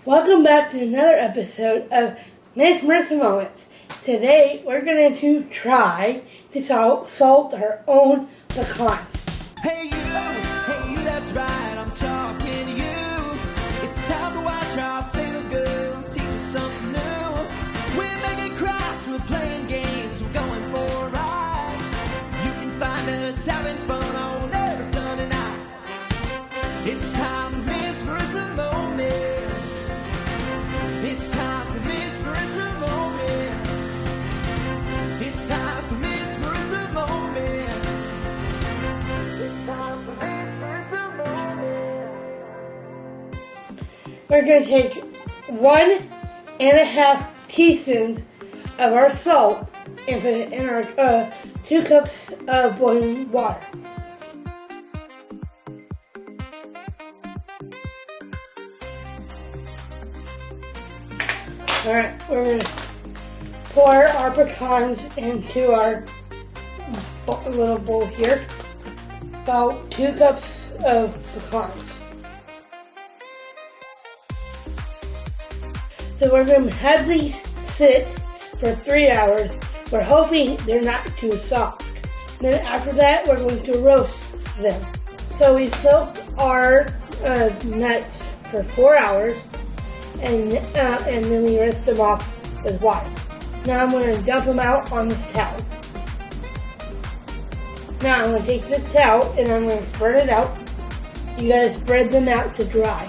Welcome back to another episode of Miss Marissa Moments. Today we're going to try to salt our own pecans. Hey you, that's right, I'm talking to you. It's time to watch our favorite girl and teach us something new. We're making crafts, we're playing games, we're going for a ride. You can find us having fun on every Sunday night. It's time for Miss Marissa Moments. It's time for Miss Marissa Moments. It's time for Miss Marissa Moments. It's time for Miss Marissa Moments. We're going to take 1.5 teaspoons of our salt and put it in our 2 cups of boiling water. Alright, we're going to pour our pecans into our little bowl here. About 2 cups of pecans. So we're going to have these sit for 3 hours. We're hoping they're not too soft. Then after that, we're going to roast them. So we soaked our nuts for 4 hours. And then we rinse them off with water. Now I'm going to dump them out on this towel. Now I'm going to take this towel and I'm going to spread it out. You got to spread them out to dry.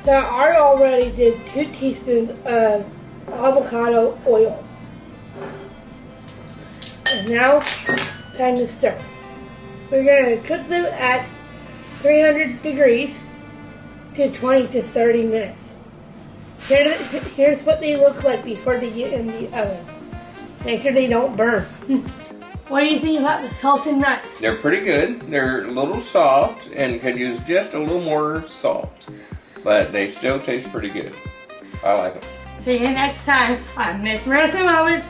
So I already did 2 teaspoons of avocado oil. And now, time to stir. We're going to cook them at 300 degrees to 20 to 30 minutes. Here's what they look like before they get in the oven. Make sure they don't burn. What do you think about the salted nuts? They're pretty good. They're a little soft and could use just a little more salt. But they still taste pretty good. I like them. See you next time on Miss Marissa Moments.